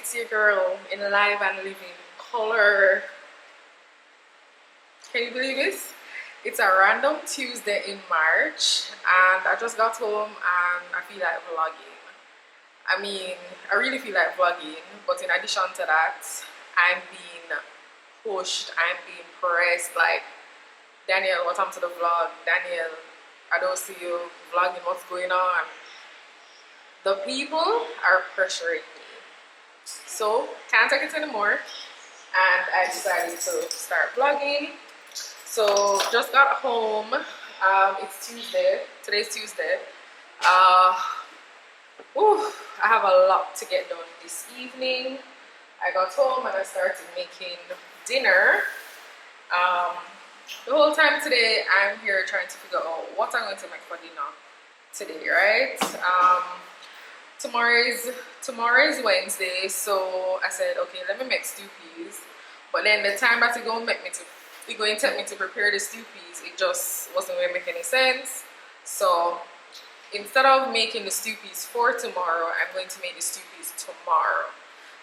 it's your girl in live and living color. Can you believe this? It's a random Tuesday in March and I just got home and I feel like vlogging. I mean, I really feel like vlogging, but in addition to that, I'm being pushed, I'm being pressed like, Daniel, welcome to the vlog. Daniel, I don't see you vlogging, what's going on? The people are pressuring me. So, can't take it anymore. And I decided to start vlogging. So, just got home. It's Tuesday. Today's Tuesday. I have a lot to get done this evening. I got home and I started making dinner. The whole time today, I'm here trying to figure out what I'm going to make for dinner today, right? Tomorrow is Wednesday, so I said, okay, let me make stew peas. But then the time that it's going to take me to prepare the stew peas, it just wasn't going to make any sense. So instead of making the stew peas for tomorrow, I'm going to make the stew peas tomorrow.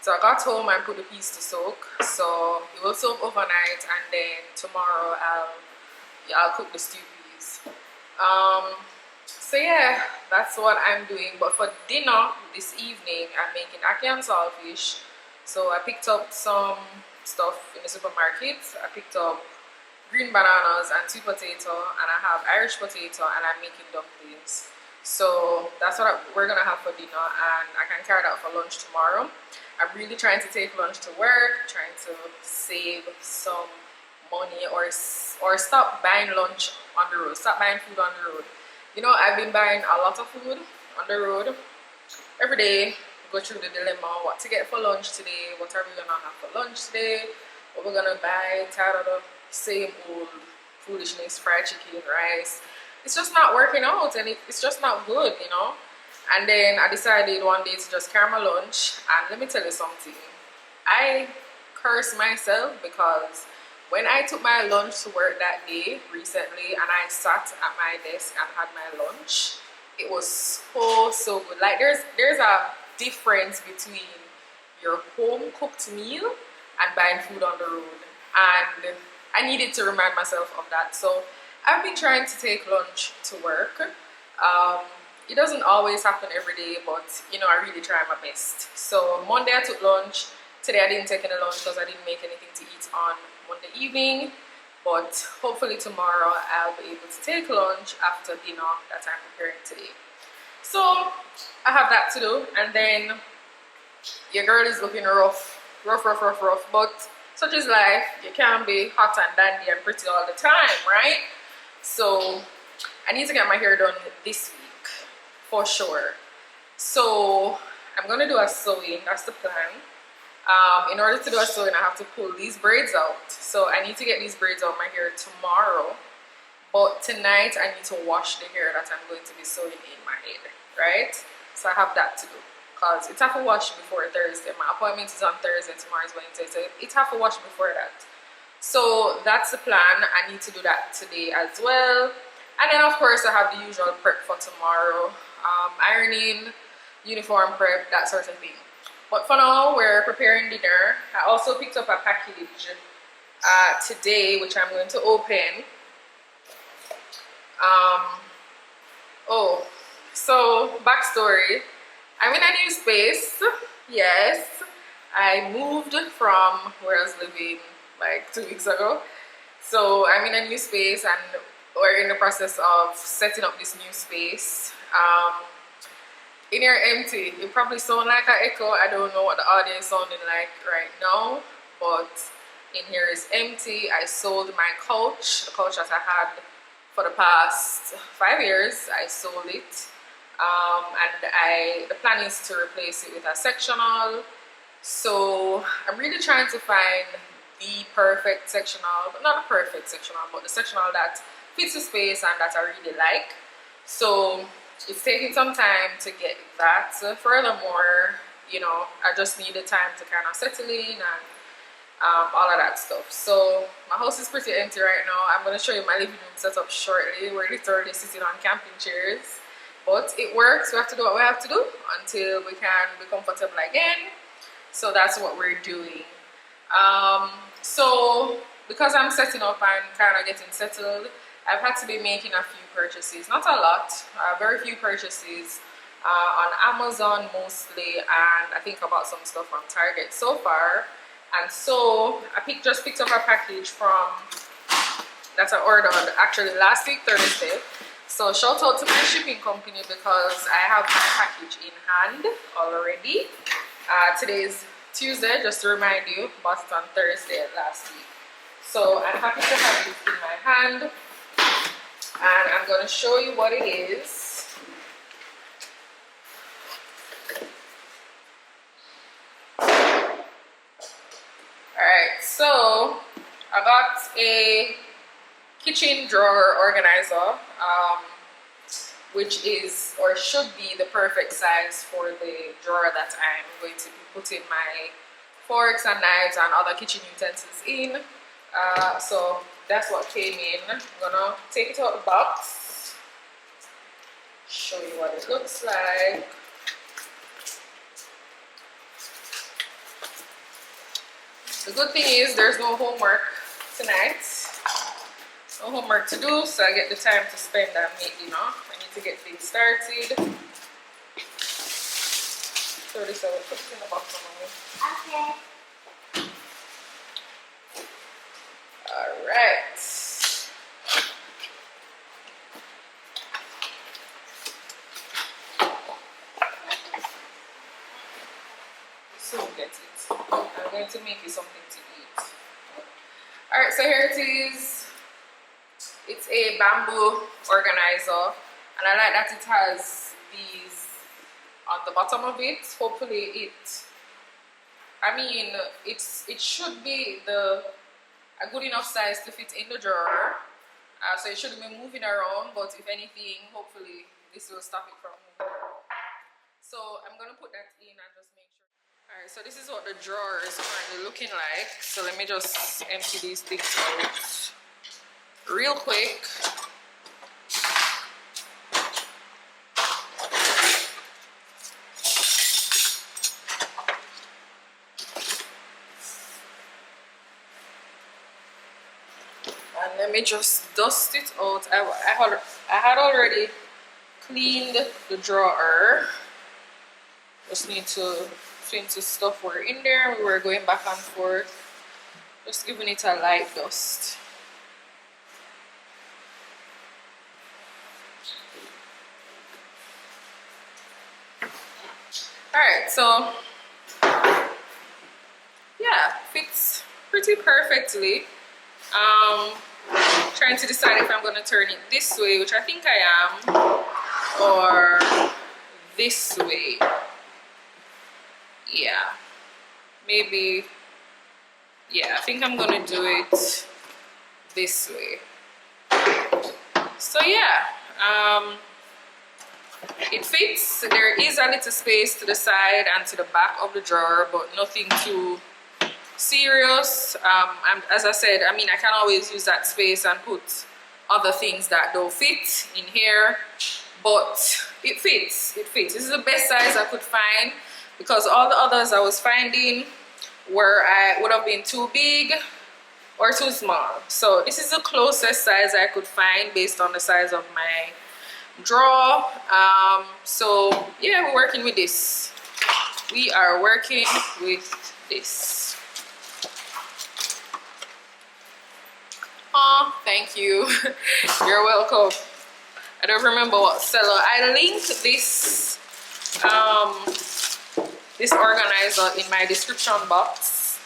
So I got home and put the peas to soak. So it will soak overnight, and then tomorrow I'll cook the stew peas. So yeah, that's what I'm doing. But for dinner this evening, I'm making ackee and saltfish. So I picked up some stuff in the supermarket. I picked up green bananas and sweet potato, and I have Irish potato, and I'm making dumplings. So that's what we're gonna have for dinner, and I can carry that for lunch tomorrow. I'm really trying to take lunch to work, trying to save some money or stop buying lunch on the road, stop buying food on the road. You know, I've been buying a lot of food on the road every day. Go through the dilemma, what to get for lunch today, what are we gonna have for lunch today, what we're gonna buy, tired of the same old foolishness, fried chicken, rice. It's just not working out, and it's just not good, you know. And then I decided one day to just carry my lunch, and let me tell you something. I curse myself because when I took my lunch to work that day recently and I sat at my desk and had my lunch, it was so good. Like there's a difference between your home cooked meal and buying food on the road, and I needed to remind myself of that. So I've been trying to take lunch to work. It doesn't always happen every day, but you know, I really try my best. So Monday I took lunch. Today I didn't take any lunch because I didn't make anything to eat on Monday evening. But hopefully tomorrow I'll be able to take lunch after dinner that I'm preparing today. So I have that to do, and then your girl is looking rough. But such is life. You can't be hot and dandy and pretty all the time, right? So I need to get my hair done this week for sure. So I'm gonna do a sewing. That's the plan. In order to do a sewing, I have to pull these braids out. So I need to get these braids out of my hair tomorrow. But tonight I need to wash the hair that I'm going to be sewing in my head, right? So I have that to do because it's have to wash before Thursday. My appointment is on Thursday, tomorrow is Wednesday, so it's have to wash before that. So that's the plan. I need to do that today as well. And then of course I have the usual prep for tomorrow. Ironing, uniform prep, that sort of thing. But for now, we're preparing dinner. I also picked up a package today, which I'm going to open. So backstory. I'm in a new space. Yes, I moved from where I was living like 2 weeks ago. So I'm in a new space, and we're in the process of setting up this new space. In here empty, it probably sound like an echo. I don't know what the audio is sounding like right now, but in here is empty. I sold my couch, the couch that I had for the past 5 years. I sold it, and the plan is to replace it with a sectional. So I'm really trying to find the perfect sectional, but not a perfect sectional, but the sectional that fits the space and that I really like. So it's taking some time to get that. Furthermore, you know, I just need the time to kind of settle in and all of that stuff. So my house is pretty empty right now. I'm going to show you my living room setup shortly. We're literally sitting on camping chairs, but it works. We have to do what we have to do until we can be comfortable again. So that's what we're doing. So because I'm setting up and kind of getting settled, I've had to be making a few purchases. Not a lot, very few purchases on Amazon mostly, and I think about some stuff from Target so far. And so I just picked up a package from that I ordered actually last week Thursday. So shout out to my shipping company because I have my package in hand already. Today is Tuesday, just to remind you, bought it on Thursday last week. So I'm happy to have this in my hand, and I'm going to show you what it is. Alright, so I got a kitchen drawer organizer, which is or should be the perfect size for the drawer that I'm going to be putting my forks and knives and other kitchen utensils in. So that's what came in. I'm gonna take it out of the box, show you what it looks like. The good thing is there's no homework tonight. No homework to do, so I get the time to spend and make dinner. I need to get things started. 37, put it in the box for me. Okay. Alright. So get it. I'm going to make you something to eat. Alright, so here it is. It's a bamboo organizer, and I like that it has these on the bottom of it. Hopefully it should be a good enough size to fit in the drawer, so it shouldn't be moving around, but if anything, hopefully this will stop it from moving around. So I'm gonna put that in and just make sure. Alright, so this is what the drawer is currently looking like. So let me just empty these things out real quick. And let me just dust it out. I had already cleaned the drawer. Just need to since the stuff were in there, we were going back and forth, just giving it a light dust. Alright, so yeah, fits pretty perfectly. Trying to decide if I'm going to turn it this way, which I think I am, or this way. Yeah, maybe, yeah, I think I'm going to do it this way. So yeah, it fits. There is a little space to the side and to the back of the drawer, but nothing too serious. And as I said, I mean, I can always use that space and put other things that don't fit in here, but it fits. It fits. This is the best size I could find, because all the others I was finding would have been too big or too small. So this is the closest size I could find based on the size of my drawer. So yeah, we're working with this. We are working with this. Oh, thank you. You're welcome. I don't remember what seller. I linked this this organizer in my description box.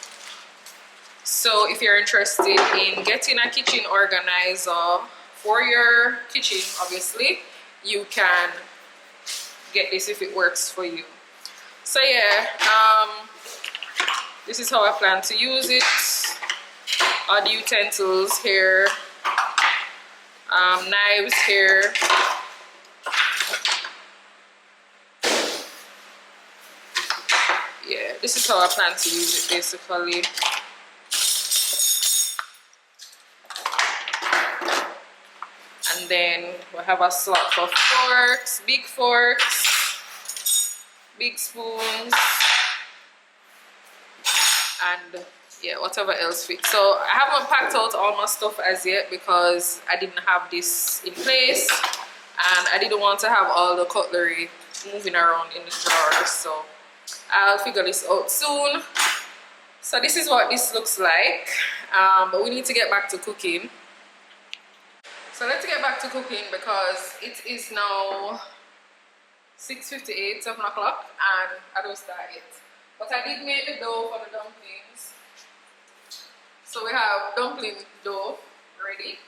So if you're interested in getting a kitchen organizer for your kitchen, obviously, you can get this if it works for you. So yeah, this is how I plan to use it. All the utensils here, knives here. Yeah, this is how I plan to use it basically. And then we have a slot for forks, big spoons, and yeah, whatever else fits. So I haven't packed out all my stuff as yet because I didn't have this in place, and I didn't want to have all the cutlery moving around in the drawers. So I'll figure this out soon. So this is what this looks like, but we need to get back to cooking. So let's get back to cooking because it is now 6:58, 7 o'clock, and I don't start yet. But I did make the dough for the dumplings. So we have dumpling dough ready.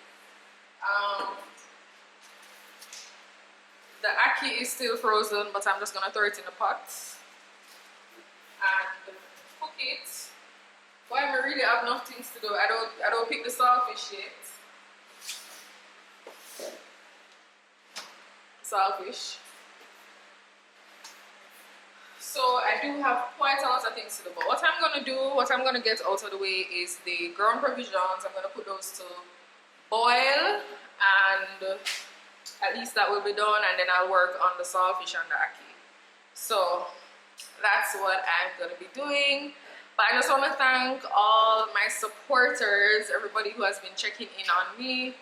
The ackee is still frozen, but I'm just gonna throw it in the pot and cook it. Why I really have enough things to do. I don't pick the saltfish yet. Saltfish. So I do have quite a lot of things to do, but what I'm gonna do, what I'm gonna get out of the way is the ground provisions. I'm gonna put those to boil, and at least that will be done, and then I'll work on the saltfish and the ackee. So that's what I'm gonna be doing. But I just want to thank all my supporters, everybody who has been checking in on me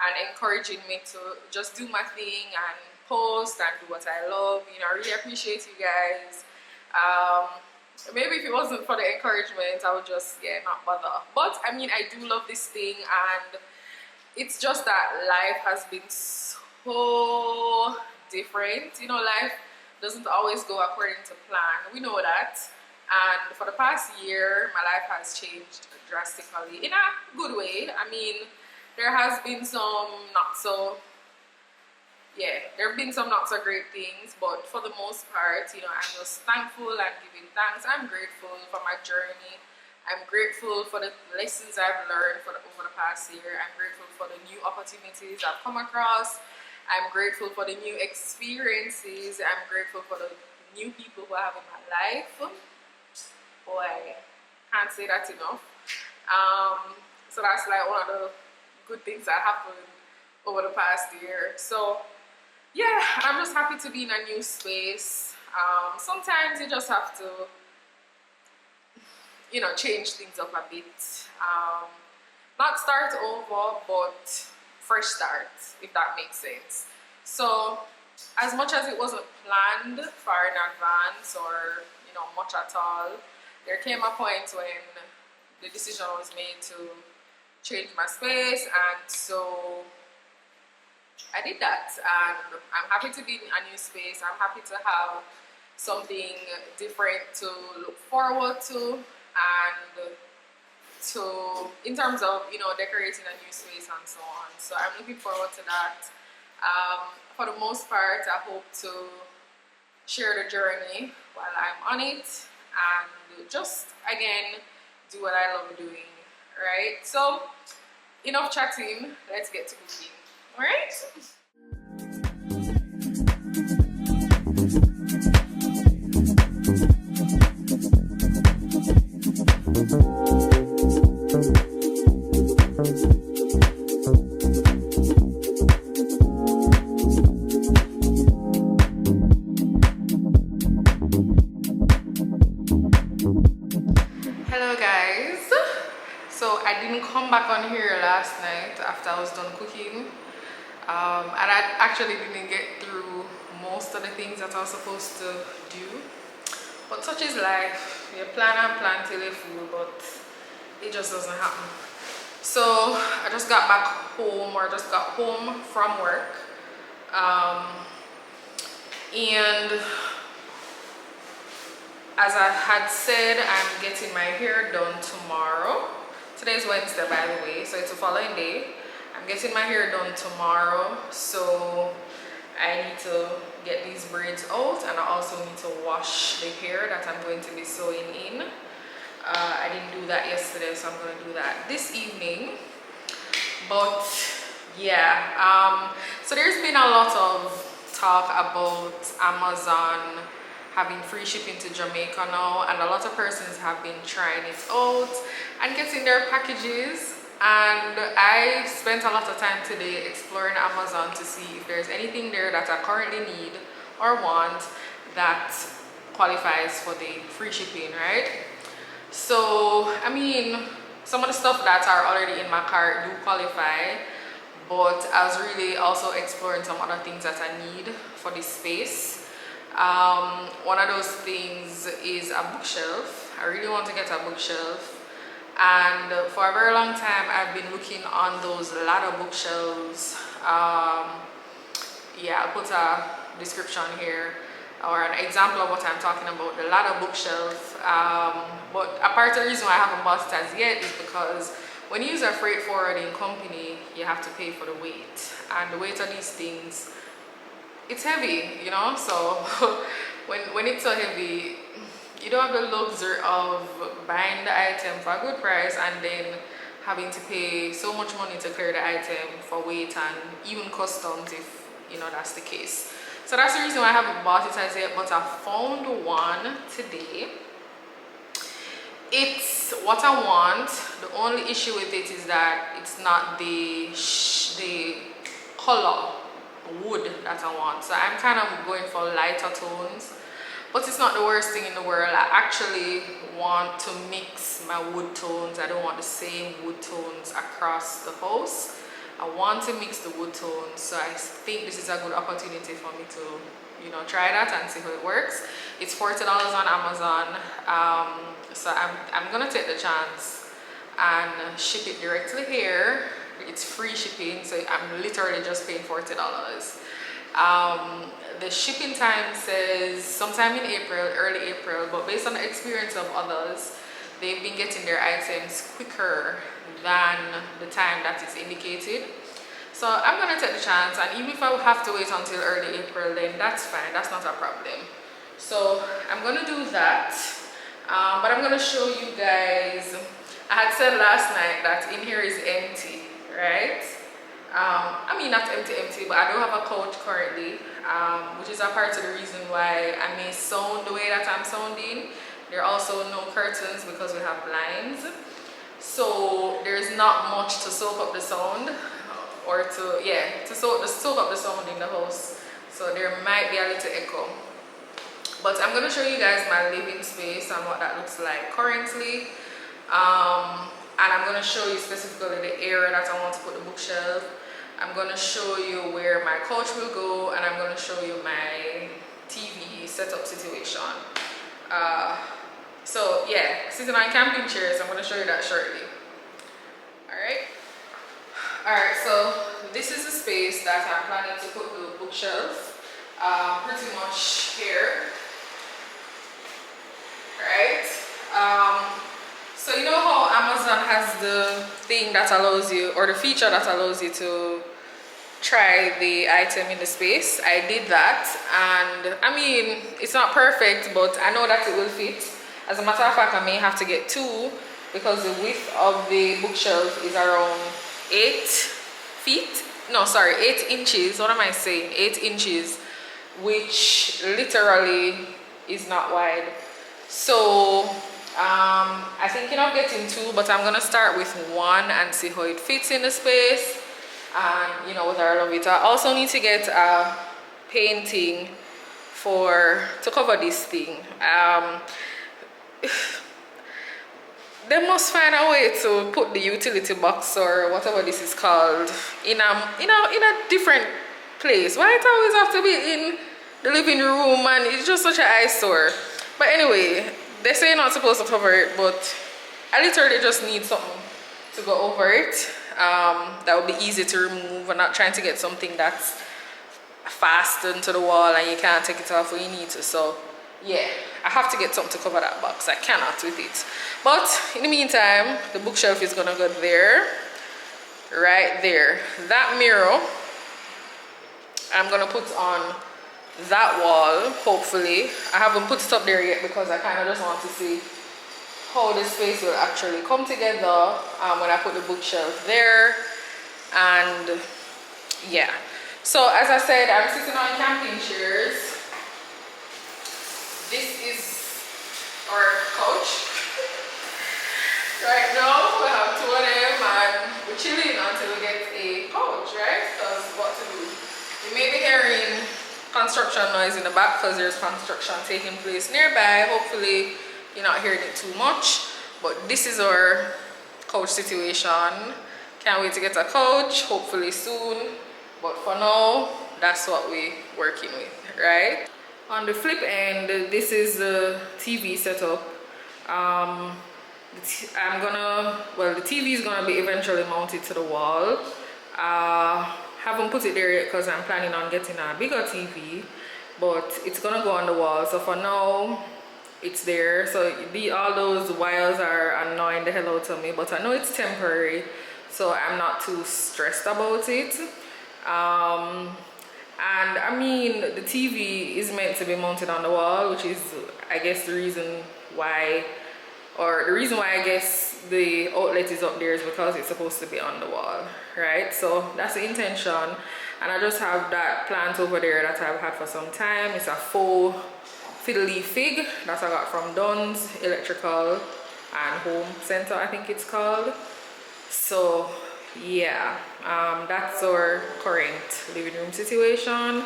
and encouraging me to just do my thing and post and do what I love. You know, I really appreciate you guys. Maybe if it wasn't for the encouragement, I would just not bother. But I mean, I do love this thing, and it's just that life has been so different. You know, life doesn't always go according to plan. We know that. And for the past year, my life has changed drastically in a good way. I mean, there has been some not so great things, but for the most part, you know, I'm just thankful and giving thanks. I'm grateful for my journey. I'm grateful for the lessons I've learned over the past year. I'm grateful for the new opportunities I've come across. I'm grateful for the new experiences. I'm grateful for the new people who I have in my life. Boy, can't say that enough. So that's like one of the good things that happened over the past year. So yeah, I'm just happy to be in a new space. Sometimes you just have to, you know, change things up a bit. Not start over, but fresh start, if that makes sense. So as much as it wasn't planned far in advance or, you know, much at all, there came a point when the decision was made to change my space, and so I did that, and I'm happy to be in a new space. I'm happy to have something different to look forward to, and in terms of, you know, decorating a new space and so on. So I'm looking forward to that. For the most part, I hope to share the journey while I'm on it, and just again do what I love doing, right? So enough chatting, let's get to cooking. All right. Hello guys. So I didn't come back on here last night after I was done cooking. And I actually didn't get through most of the things that I was supposed to do. But such is life. You plan and plan till you're full, but it just doesn't happen. So I just got back home, or just got home from work. And as I had said, I'm getting my hair done tomorrow. Today's Wednesday, by the way, so it's the following day. I'm getting my hair done tomorrow, so I need to get these braids out, and I also need to wash the hair that I'm going to be sewing in. I didn't do that yesterday, so I'm going to do that this evening. But yeah, so there's been a lot of talk about Amazon having free shipping to Jamaica now, and a lot of persons have been trying it out and getting their packages. And I spent a lot of time today exploring Amazon to see if there's anything there that I currently need or want that qualifies for the free shipping, right? So I mean, some of the stuff that are already in my cart do qualify, but I was really also exploring some other things that I need for this space. One of those things is a bookshelf. I really want to get a bookshelf, and for a very long time I've been looking on those ladder bookshelves. Yeah, I'll put a description here or an example of what I'm talking about, the ladder bookshelf. But a part of the reason why I haven't bought it as yet is because when you use a freight forwarding company, you have to pay for the weight, and the weight of these things, it's heavy, you know. So when it's so heavy, you don't have the luxury of buying the item for a good price and then having to pay so much money to clear the item for weight and even customs if you know that's the case. So that's the reason why I haven't bought it as yet, but I found one today. It's what I want. The only issue with it is that it's not the color wood that I want. So I'm kind of going for lighter tones, but it's not the worst thing in the world. I actually want to mix my wood tones. I don't want the same wood tones across the house. I want to mix the wood tones, so I think this is a good opportunity for me to, you know, try that and see how it works. It's $40 on Amazon, so I'm gonna take the chance and ship it directly here. It's free shipping, so I'm literally just paying $40. The shipping time says sometime in April, early April, but based on the experience of others, they've been getting their items quicker than the time that is indicated. So I'm gonna take the chance, and even if I have to wait until early April, then that's fine, that's not a problem. So I'm gonna do that, but I'm gonna show you guys. I had said last night that in here is empty, right? I mean, not empty, but I do have a couch currently, which is a part of the reason why I may sound the way that I'm sounding. There are also no curtains because we have blinds, so there's not much to soak up the sound, or to soak up the sound in the house. So there might be a little echo, but I'm gonna show you guys my living space and what that looks like currently. And I'm gonna show you specifically the area that I want to put the bookshelf. I'm gonna show you where my couch will go, and I'm gonna show you my TV setup situation. So yeah, sitting on camping chairs, I'm gonna show you that shortly. Alright, so this is the space that I'm planning to put the bookshelf. Pretty much here. Right? So you know how Amazon has the thing that allows you, or the feature that allows you to try the item in the space? I did that, and I mean, it's not perfect, but I know that it will fit. As a matter of fact, I may have to get two because the width of the bookshelf is around 8 feet. No, sorry, 8 inches. What am I saying? 8 inches, which literally is not wide. So I'm thinking of getting two, but I'm gonna start with one and see how it fits in the space. And you know, whether I love it. I also need to get a painting to cover this thing. They must find a way to put the utility box or whatever this is called in a different place. Why it always have to be in the living room, and it's just such an eyesore. But anyway, they say you're not supposed to cover it, but I literally just need something to go over it. That would be easy to remove. I'm not trying to get something that's fastened to the wall and you can't take it off when you need to. So yeah, I have to get something to cover that box. I cannot with it. But in the meantime, the bookshelf is gonna go there, right there. That mirror I'm gonna put on that wall, hopefully. I haven't put it up there yet because I kind of just want to see how the space will actually come together when I put the bookshelf there. And yeah, so as I said, I'm sitting on camping chairs. This is our couch. Right now we have two of them and we're chilling until we get a couch, right? Because what to do. You may be hearing construction noise in the back because there's construction taking place nearby. Hopefully you're not hearing it too much. But this is our couch situation. Can't wait to get a couch, hopefully soon. But for now, that's what we're working with, right? On the flip end, this is the TV setup. The TV is gonna be eventually mounted to the wall. Haven't put it there yet because I'm planning on getting a bigger TV, but it's gonna go on the wall. So for now, it's there. So all those wires are annoying the hell out of me, but I know it's temporary, so I'm not too stressed about it. And I mean, the TV is meant to be mounted on the wall, which is, I guess, the reason why I guess the outlet is up there is because it's supposed to be on the wall, right? So that's the intention. And I just have that plant over there that I've had for some time. It's a faux fiddly fig that I got from Dunn's Electrical and Home Center, I think it's called. So yeah, that's our current living room situation.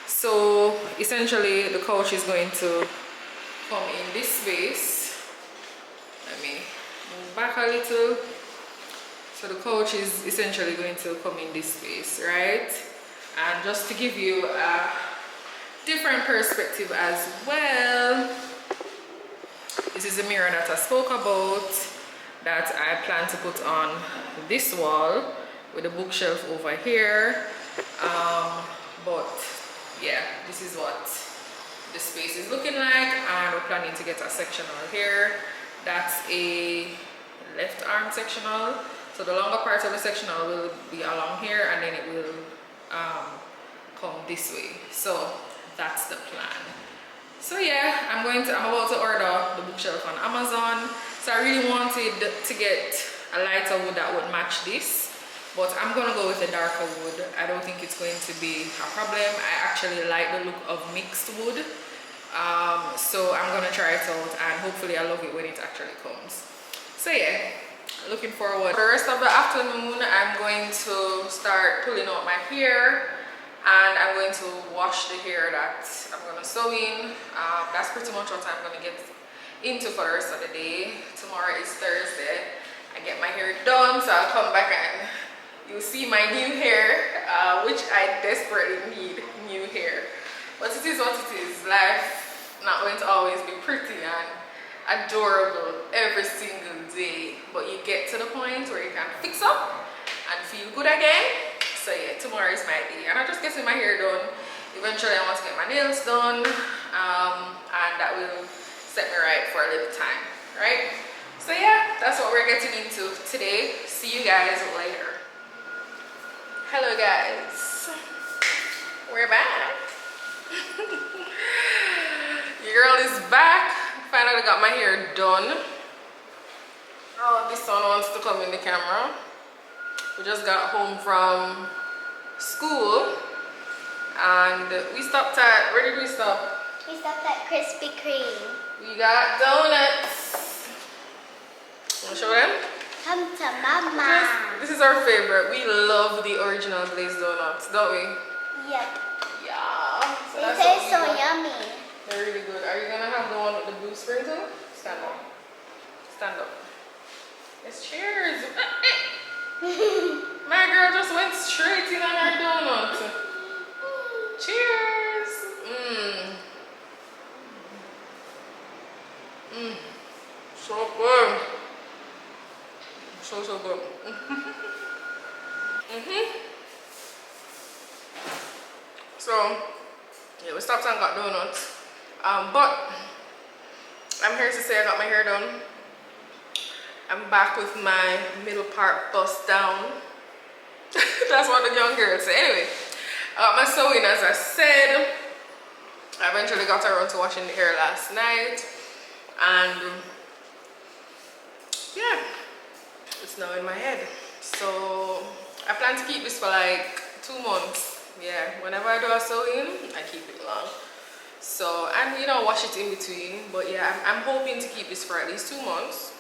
So essentially the couch is going to come in this space. Let me move back a little. So the couch is essentially going to come in this space, right? And just to give you a different perspective as well, this is the mirror that I spoke about that I plan to put on this wall with a bookshelf over here. But yeah, this is what the space is looking like, and we're planning to get a sectional here. That's a left arm sectional, so the longer part of the sectional will be along here, and then it will come this way. So that's the plan. So yeah, I'm about to order the bookshelf on Amazon. So I really wanted to get a lighter wood that would match this, but I'm gonna go with a darker wood. I don't think it's going to be a problem. I actually like the look of mixed wood. So I'm gonna try it out, and hopefully I love it when it actually comes. So yeah, looking forward. For the rest of the afternoon, I'm going to start pulling out my hair, and I'm going to wash the hair that I'm gonna sew in. That's pretty much what I'm gonna get into for the rest of the day. Tomorrow is Thursday. I get my hair done, so I'll come back and you'll see my new hair, which I desperately need new hair. But it is what it is. Life not going to always be pretty and adorable every single day, but you get to the point where you can fix up and feel good again. So yeah, tomorrow is my day, and I'm just getting my hair done. Eventually I want to get my nails done, and that will set me right for a little time, right? So yeah, that's what we're getting into today. See you guys later. Hello guys, we're back. Your girl is back. Finally got my hair done. Oh, this one wants to come in the camera. We just got home from school, and we stopped at, where did we stop? We stopped at Krispy Kreme. We got donuts. Wanna show them? Come to mama. This is our favorite. We love the original glazed donuts, don't we? Yep. Yeah. So They that's taste so what we got. yummy. They're really good. Are you gonna have the one with the blue sprinkle? Stand up. Stand up. Yes, cheers. My girl just went straight in on her donut. Cheers. So good. So good. So yeah, we stopped and got donuts. But I'm here to say I got my hair done. I'm back with my middle part bust down. That's what the young girls say. Anyway, I got my sewing, as I said. I eventually got around to washing the hair last night, and yeah, it's now in my head. So I plan to keep this for like 2 months. Yeah, whenever I do a sewing, I keep it long. So, and you know, wash it in between. But yeah, I'm hoping to keep this for at least 2 months.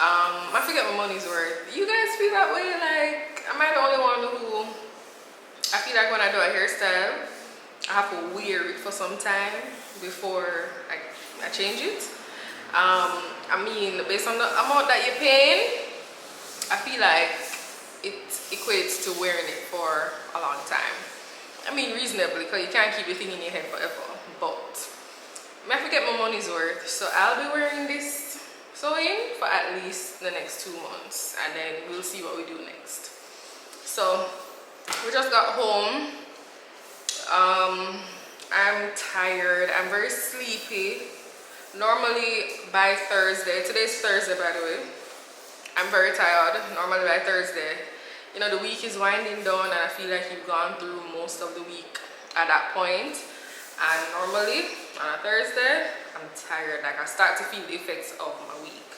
I forget my money's worth. You guys feel that way? Like, am I the only one who, I feel like when I do a hairstyle, I have to wear it for some time before I change it. I mean, based on the amount that you're paying, I feel like it equates to wearing it for a long time. I mean, reasonably, because you can't keep your thing in your head forever. But I have to get my money's worth, so I'll be wearing this sewing for at least the next 2 months, and then we'll see what we do next. So we just got home. I'm tired. I'm very sleepy. Normally by Thursday, today's Thursday by the way, I'm very tired. Normally by Thursday, you know, the week is winding down and I feel like you've gone through most of the week at that point. And normally on a Thursday, I'm tired. Like I start to feel the effects of my week.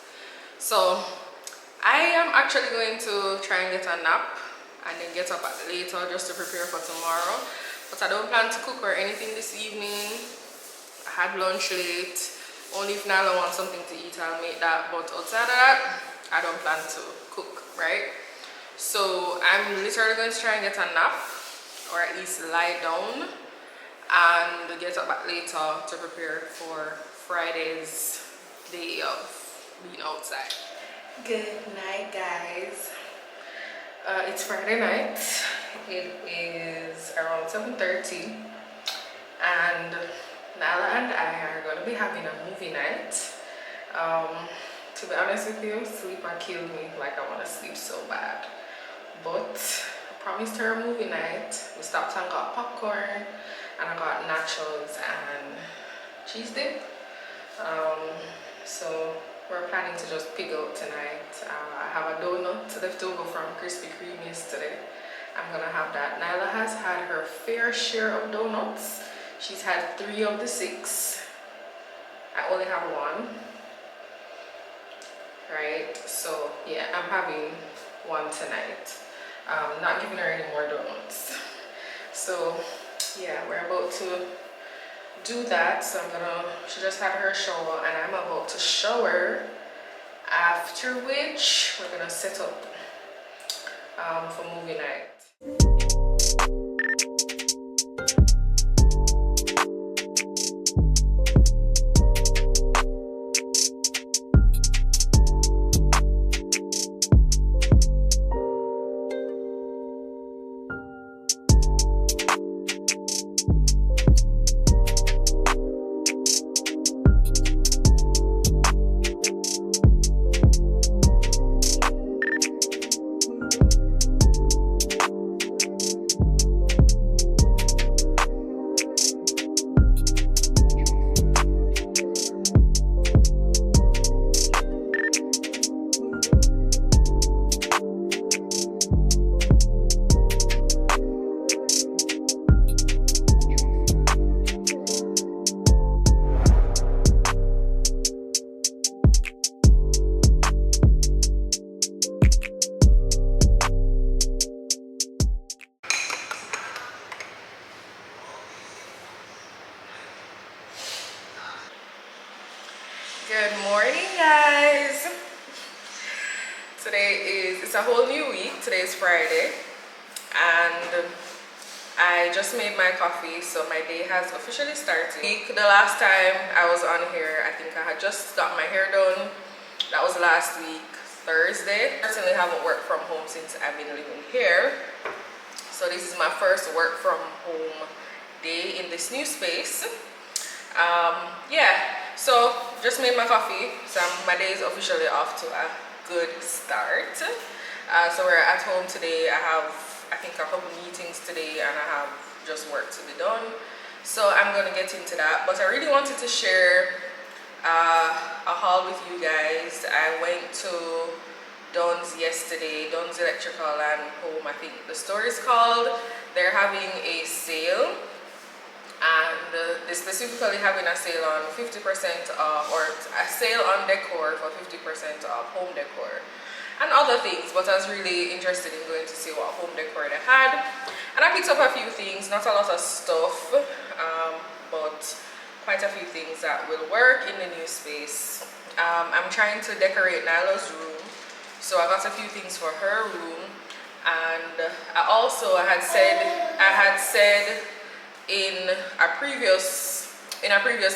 So I am actually going to try and get a nap and then get up later just to prepare for tomorrow. But I don't plan to cook or anything this evening. I had lunch late. Only if Nyla wants something to eat, I'll make that. But outside of that, I don't plan to cook, right? So I'm literally going to try and get a nap, or at least lie down, and get up back later to prepare for Friday's day of being outside. Good night, guys. It's Friday night. It is around 7:30, and Nyla and I are going to be having a movie night. To be honest with you, sleep and kill me. Like I want to sleep so bad. But I promised her a movie night. We stopped and got popcorn, and I got nachos and cheese dip. So we're planning to just pig out tonight. I have a donut left over from Krispy Kreme yesterday. I'm gonna have that. Nyla has had her fair share of donuts. She's had 3 of the 6. I only have 1. Right? So yeah, I'm having 1 tonight. Not giving her any more donuts. So yeah, we're about to do that. So she just had her shower and I'm about to shower. After which we're gonna set up for movie night. Good morning, guys. It's a whole new week. Today is Friday and I just made my coffee, so my day has officially started. The last time I was on here, I think I had just got my hair done. That was last week, Thursday. I certainly haven't worked from home since I've been living here. So this is my first work from home day in this new space. Yeah, so just made my coffee, so my day is officially off to a good start. So we're at home today. I have, I think, a couple meetings today and I have just work to be done. So I'm going to get into that. But I really wanted to share a haul with you guys. I went to Dunn's yesterday, Dunn's Electrical and Home, I think the store is called. They're having a sale. And they're specifically having a sale on 50% off, or a sale on decor for 50% off, home decor and other things. But I was really interested in going to see what home decor they had, and I picked up a few things, not a lot of stuff, but quite a few things that will work in the new space. I'm trying to decorate Nyla's room, so I got a few things for her room. And I had said in a previous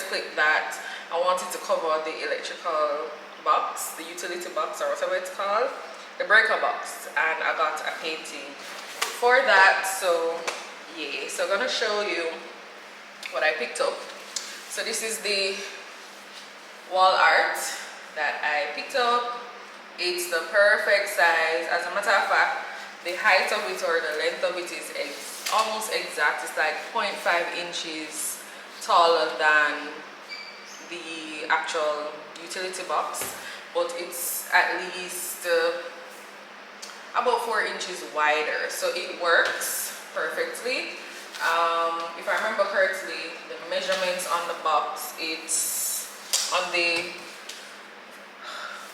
clip that I wanted to cover the electrical box, the utility box or whatever it's called, the breaker box, and I got a painting for that. So yeah, so I'm gonna show you what I picked up. So this is the wall art that I picked up. It's the perfect size. As a matter of fact, the height of it or the length of it is almost exact. It's like 0.5 inches taller than the actual utility box, but it's at least about 4 inches wider, so it works perfectly. If I remember correctly, the measurements on the box, it's on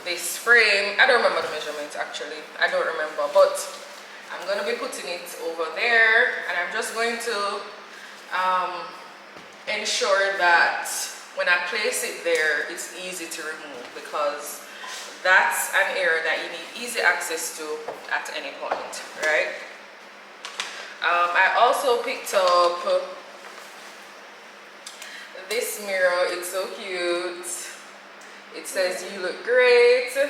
this frame. I don't remember the measurements actually. I don't remember, but I'm going to be putting it over there, and I'm just going to ensure that when I place it there, it's easy to remove, because that's an area that you need easy access to at any point, right? I also picked up this mirror. It's so cute. It says "You look great." So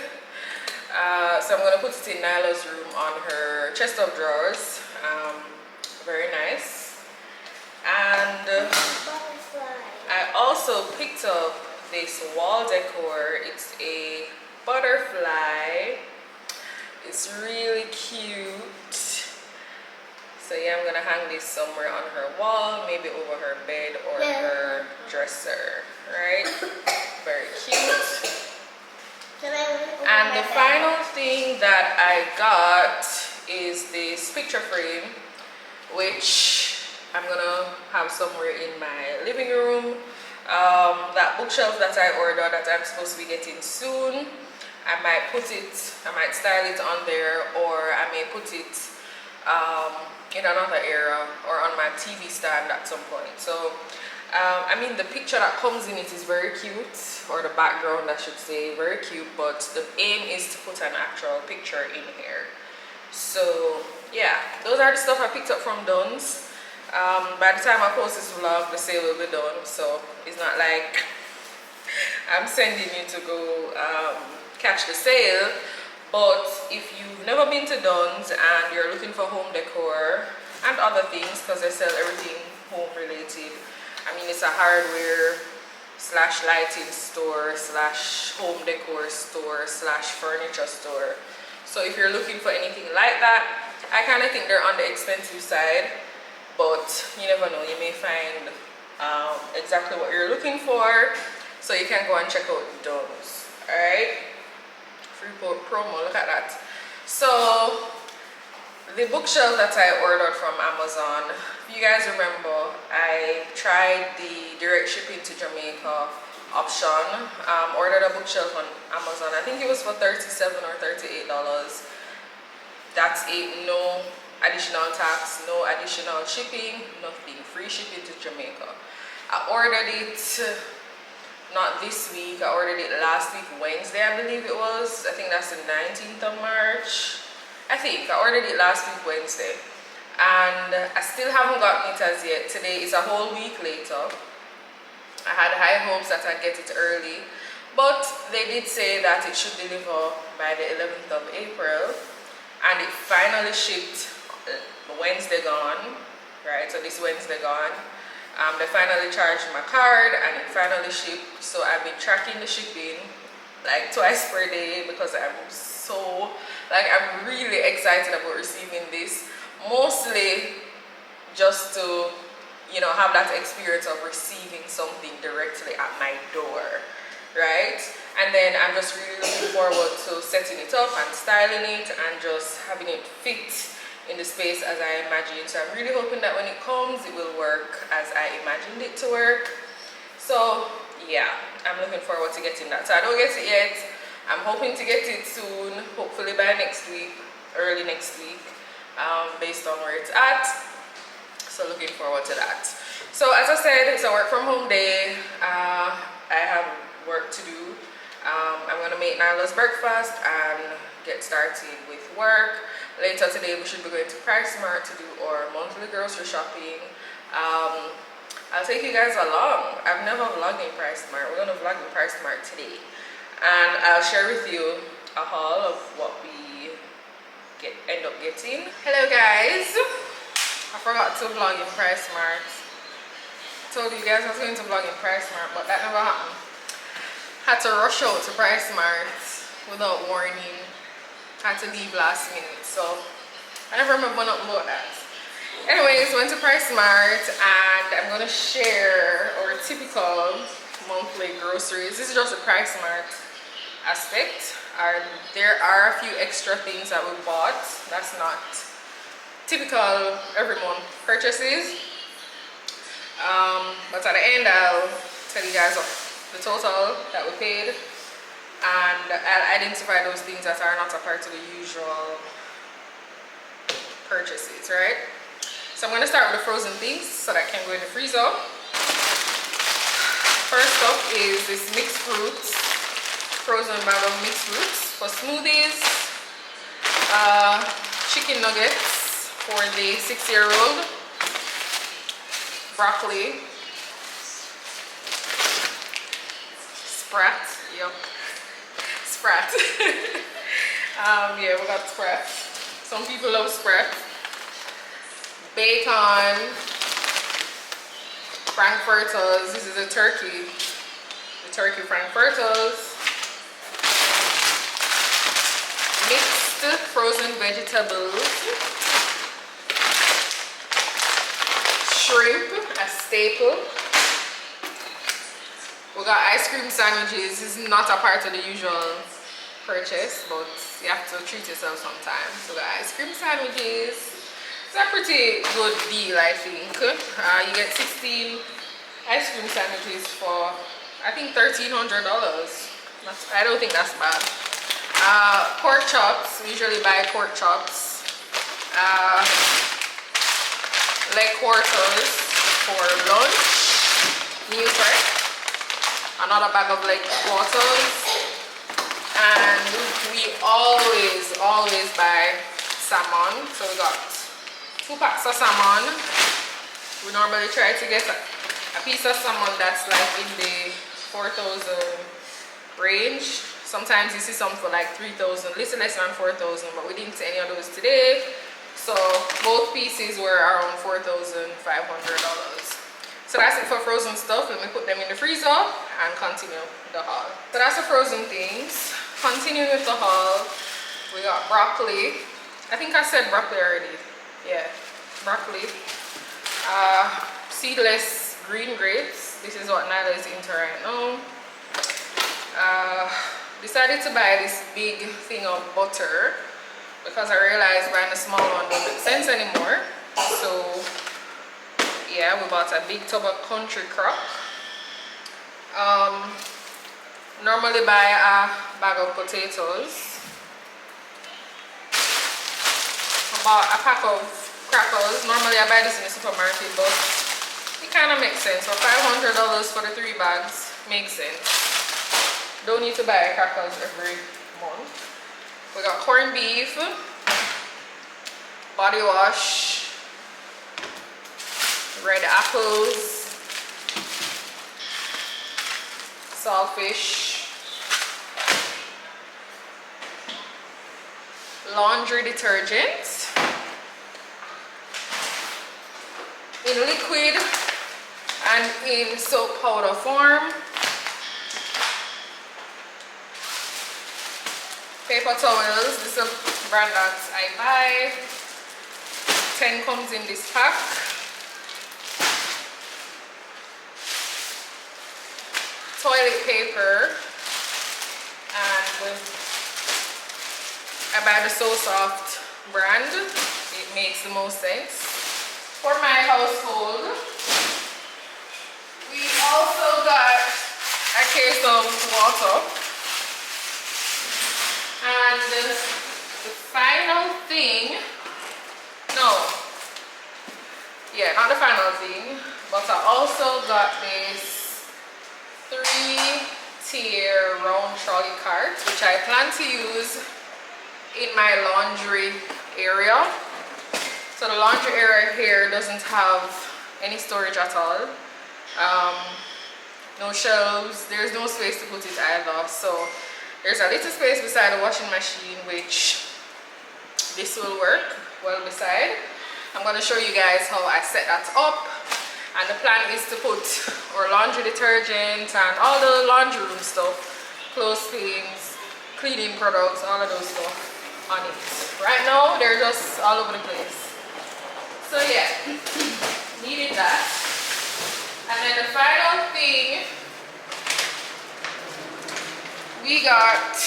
I'm going to put it in Nyla's room on her chest of drawers. Very nice. And I also picked up this wall decor. It's a butterfly. It's really cute. So yeah, I'm gonna hang this somewhere on her wall, maybe over her bed or her dresser, right? Very cute. And the final thing that I got is this picture frame, which I'm gonna have somewhere in my living room. That bookshelf that I ordered that I'm supposed to be getting soon, I might style it on there, or I may put it in another area or on my TV stand at some point. So I mean, the picture that comes in it is very cute, or the background I should say, very cute, but the aim is to put an actual picture in here. So yeah, those are the stuff I picked up from Dunnes. By the time I post this vlog, the sale will be done, so it's not like I'm sending you to go catch the sale. But if you've never been to Dunnes and you're looking for home decor and other things, because they sell everything home related, I mean, it's a hardware slash lighting store slash home decor store slash furniture store. So if you're looking for anything like that, I kind of think they're on the expensive side, but you never know, you may find exactly what you're looking for. So you can go and check out Dunnes. Alright, free promo, look at that. So the bookshelf that I ordered from Amazon, if you guys remember, I tried the direct shipping to Jamaica option. Ordered a bookshelf on Amazon. I think it was for $37 or $38. That's it. No additional tax, no additional shipping, nothing. Free shipping to Jamaica. I ordered it not this week. I ordered it last week, Wednesday, I believe it was. I think that's the 19th of March. I think I ordered it last week, Wednesday, and I still haven't gotten it as yet. Today is a whole week later. I had high hopes that I'd get it early, but they did say that it should deliver by the 11th of April, and it finally shipped Wednesday gone, right? So this Wednesday gone. They finally charged my card and it finally shipped. So I've been tracking the shipping like twice per day, because I'm really excited about receiving this, mostly just to, you know, have that experience of receiving something directly at my door, right? And then I'm just really looking forward to setting it up and styling it and just having it fit in the space as I imagined. So I'm really hoping that when it comes, it will work as I imagined it to work. So yeah, I'm looking forward to getting that. So I don't get it yet. I'm hoping to get it soon, hopefully by next week, early next week, based on where it's at. So looking forward to that. So as I said, it's a work from home day. I have work to do. I'm gonna make Nyla's breakfast and get started with work. Later today we should be going to PriceSmart to do our monthly grocery shopping. I'll take you guys along. I've never vlogged in PriceSmart. We're gonna vlog in PriceSmart today, and I'll share with you a haul of what we end up getting. Hello guys, I forgot to vlog in PriceSmart. I told you guys I was going to vlog in PriceSmart, but that never happened. Had to rush out to PriceSmart without warning. Had to leave last minute, so I never remember nothing about that. Anyways, went to PriceSmart and I'm gonna share our typical monthly groceries. This is just a PriceSmart aspect. There are a few extra things that we bought that's not typical every month purchases. But at the end I'll tell you guys the total that we paid, and I'll identify those things that are not a part of the usual purchases, right? So I'm going to start with the frozen things so that can go in the freezer. First up is this mixed fruits, frozen bag of mixed fruits for smoothies, chicken nuggets for the 6-year-old, broccoli, Sprat, yep, Sprat. Yeah, we got Sprat. Some people love Sprat. Bacon, frankfurters. This is a turkey. The turkey frankfurters. Mixed frozen vegetables. Shrimp, a staple. We got ice cream sandwiches. This is not a part of the usual purchase, but you have to treat yourself sometimes. So the ice cream sandwiches. It's a pretty good deal, I think. You get 16 ice cream sandwiches for, I think, $1,300. I don't think that's bad. Pork chops. We usually buy pork chops. Leg quarters for lunch. Meal prep. Another bag of leg quarters. And we always buy salmon. So we got 2 packs of salmon. We normally try to get a piece of salmon that's like in the 4,000 range. Sometimes you see some for like 3,000, little less than 4,000, but we didn't see any of those today. So both pieces were around $4,500. So that's it for frozen stuff. Let me put them in the freezer and continue the haul. So that's the frozen things. Continuing with the haul, we got broccoli. I think I said broccoli already. Yeah, broccoli. Seedless green grapes. This is what Nyla is into right now. Decided to buy this big thing of butter because I realized buying a small one doesn't make sense anymore. So yeah, we bought a big tub of country crock. Normally buy a bag of potatoes. Bought a pack of crackers. Normally I buy this in the supermarket, but it kind of makes sense. For $500 for the 3 bags makes sense. Don't need to buy crackers every month. We got corned beef, body wash, red apples, saltfish, laundry detergent in liquid and in soap powder form, paper towels. This is a brand that I buy. 10 comes in this pack. Toilet paper, and I buy the So Soft brand. It makes the most sense. For my household, we also got a case of water. And the final thing, not the final thing, but I also got this 3-tier round trolley cart, which I plan to use in my laundry area. So the laundry area here doesn't have any storage at all. Um, no shelves, there's no space to put it either. So there's a little space beside the washing machine, which this will work well beside. I'm going to show you guys how I set that up. And the plan is to put our laundry detergent and all the laundry room stuff, clothespins, cleaning products, all of those stuff on it. Right now, they're just all over the place. So yeah, needed that. And then the final thing, we got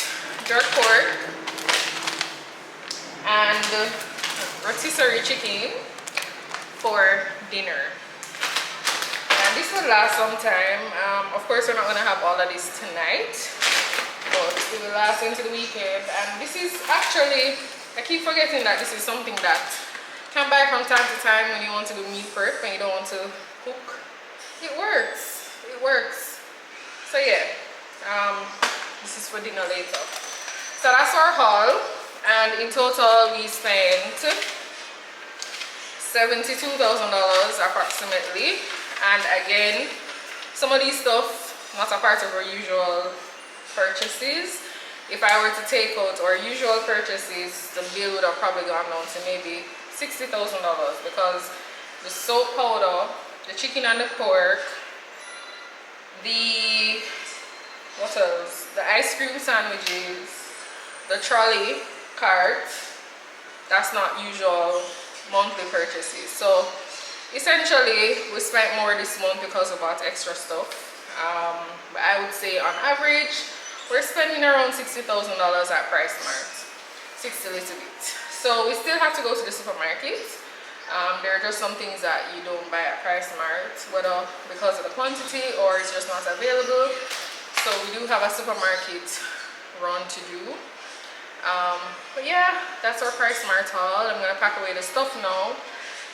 jerk pork and rotisserie chicken for dinner. And this will last some time. Of course, we're not going to have all of this tonight, but it will last into the weekend. And this is actually, I keep forgetting that this is something that you can buy from time to time when you want to do meal prep and you don't want to cook. It works. It works. So yeah, this is for dinner later. So that's our haul. And in total, we spent $72,000 approximately. And again, some of these stuff not a part of our usual purchases. If I were to take out our usual purchases, the bill would have probably gone down to maybe $60,000 because the soap powder, the chicken and the pork, the what else? The ice cream sandwiches, the trolley cart, that's not usual monthly purchases. So essentially we spent more this month because we bought extra stuff. But I would say on average we're spending around $60,000 at PriceSmart. 60 little bit. So we still have to go to the supermarket. There are just some things that you don't buy at PriceSmart, whether because of the quantity or it's just not available. So we do have a supermarket run to do. But yeah, that's our PriceSmart haul. I'm gonna pack away the stuff now.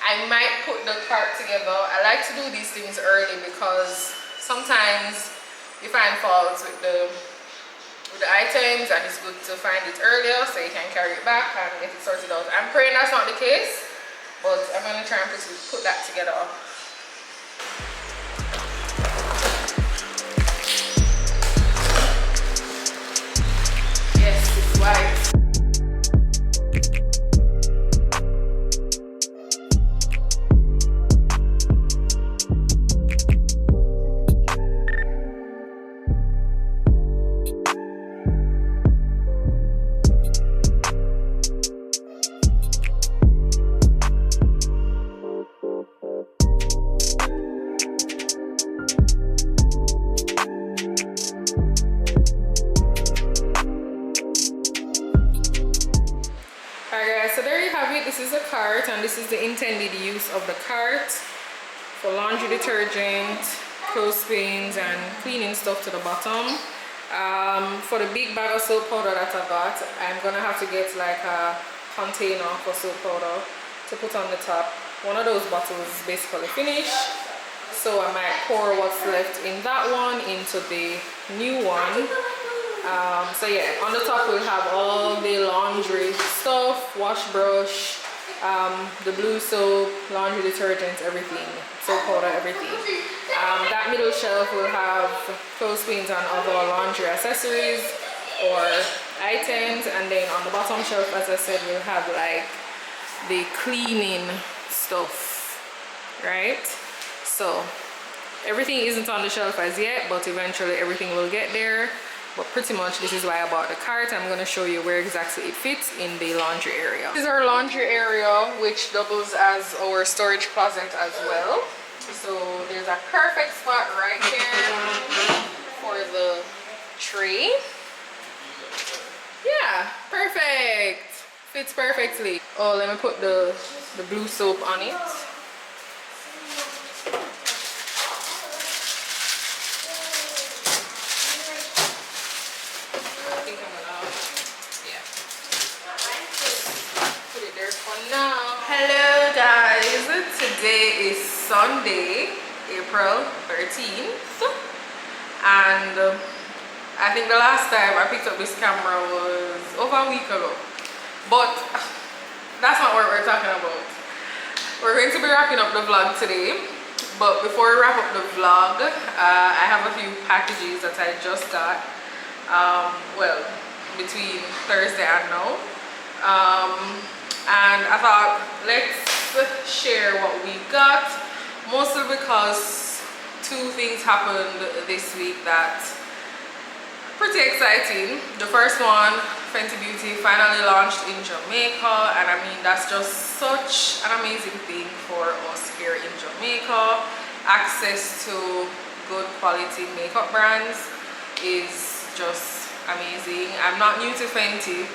I might put the cart together. I like to do these things early because sometimes you find faults with the items and it's good to find it earlier so you can carry it back and get it sorted out. I'm praying that's not the case, but I'm gonna try and put that together. Yes, it's white. This is a cart and this is the intended use of the cart for laundry detergent, clothespins and cleaning stuff to the bottom. For the big bag of soap powder that I got, I'm gonna have to get like a container for soap powder to put on the top. One of those bottles is basically finished, so I might pour what's left in that one into the new one. So yeah, on the top we'll have all the laundry stuff, wash brush, the blue soap, laundry detergent, everything, soap powder, everything. That middle shelf will have clothespins and other laundry accessories or items, and then on the bottom shelf, as I said, we'll have like the cleaning stuff, right? So everything isn't on the shelf as yet, but eventually everything will get there. But pretty much this is why I bought the cart. I'm going to show you where exactly it fits in the laundry area. This is our laundry area, which doubles as our storage closet as well. So there's a perfect spot right here for the tray. Yeah, perfect. Fits perfectly. Oh, let me put the blue soap on it. Hello guys, today is Sunday, April 13th, and I think the last time I picked up this camera was over a week ago, but that's not what we're talking about. We're going to be wrapping up the vlog today, But before we wrap up the vlog, I have a few packages that I just got. Well, between Thursday and now. And I thought, let's share what we got. Mostly because two things happened this week that pretty exciting. The first one, Fenty Beauty finally launched in Jamaica, and I mean that's just such an amazing thing for us here in Jamaica. Access to good quality makeup brands is just amazing. I'm not new to Fenty.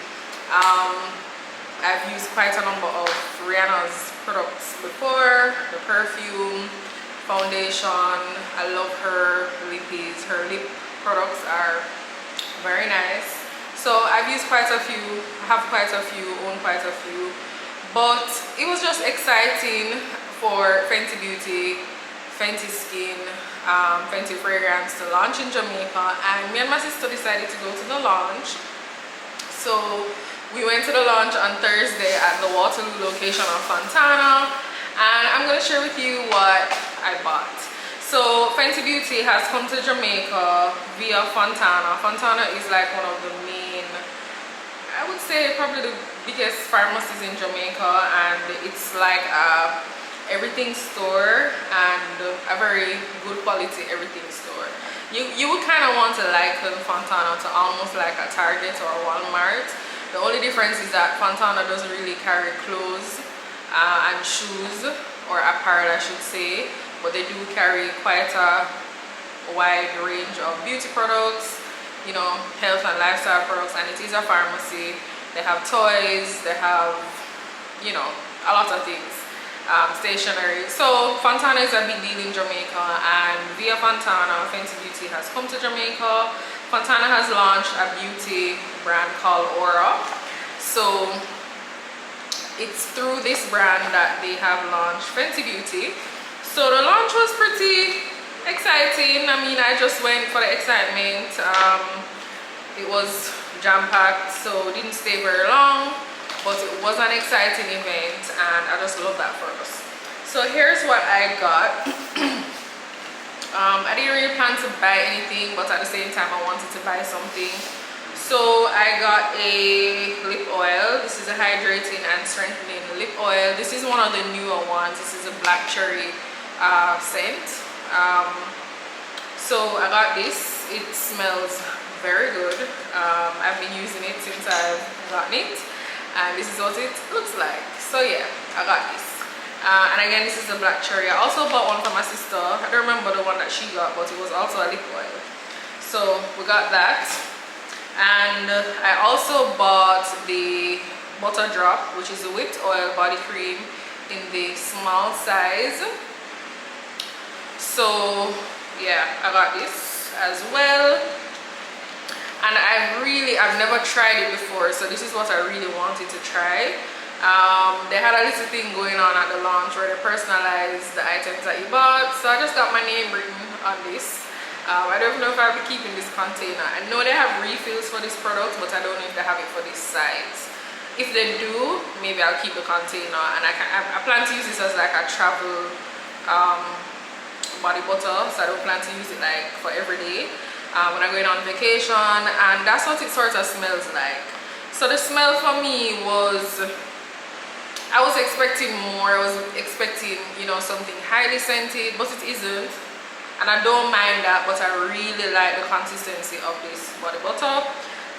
I've used quite a number of Rihanna's products before, the perfume, foundation. I love her lippies. Her lip products are very nice. So I've used quite a few, have quite a few, own quite a few. But it was just exciting for Fenty Beauty, Fenty Skin, Fenty Fragrance to launch in Jamaica. And me and my sister decided to go to the launch. So we went to the launch on Thursday at the Waterloo location of Fontana. And I'm going to share with you what I bought. So Fenty Beauty has come to Jamaica via Fontana. Fontana is like one of the main, I would say probably the biggest pharmacies in Jamaica, and it's like a everything store and a very good quality everything store. You would kind of want to liken Fontana to almost like a Target or a Walmart. The only difference is that Fontana doesn't really carry clothes and shoes, or apparel I should say, but they do carry quite a wide range of beauty products, you know, health and lifestyle products, and it is a pharmacy. They have toys, they have, you know, a lot of things, stationery. So Fontana is a big deal in Jamaica, and via Fontana, Fenty Beauty has come to Jamaica. Fontana has launched a beauty brand called Aura. So it's through this brand that they have launched Fenty Beauty. So the launch was pretty exciting. I mean, I just went for the excitement. It was jam-packed, so didn't stay very long, but it was an exciting event, and I just love that for us. So here's what I got. I didn't really plan to buy anything, but at the same time I wanted to buy something. So I got a lip oil. This is a hydrating and strengthening lip oil. This is one of the newer ones. This is a black cherry scent. So I got this. It smells very good. I've been using it since I've gotten it, and this is what it looks like. So yeah, I got this. And again, this is a black cherry. I also bought one for my sister. I don't remember the one that she got, but it was also a lip oil. So we got that. And I also bought the Butter Drop, which is a whipped oil body cream in the small size. So yeah, I got this as well. And I've never tried it before, so this is what I really wanted to try. They had a little thing going on at the launch where they personalized the items that you bought, so I just got my name written on this. I don't know if I'll be keeping this container. I know they have refills for this product, but I don't know if they have it for this size. If they do, maybe I'll keep the container, and I plan to use this as like a travel body butter, so I don't plan to use it like for every day when I'm going on vacation, and that's what it sort of smells like. So the smell for me was, I was expecting more. I was expecting, you know, something highly scented, but it isn't. And I don't mind that, but I really like the consistency of this body butter.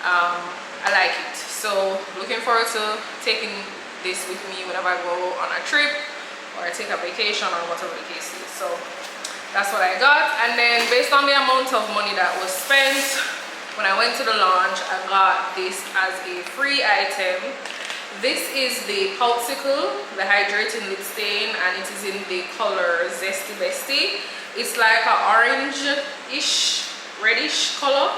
I like it. So looking forward to taking this with me whenever I go on a trip or I take a vacation or whatever the case is. So that's what I got. And then based on the amount of money that was spent, when I went to the launch, I got this as a free item. This is the Popsicle, the hydrating lip stain, and it is in the color Zesty Bestie. It's like an orange-ish, reddish color.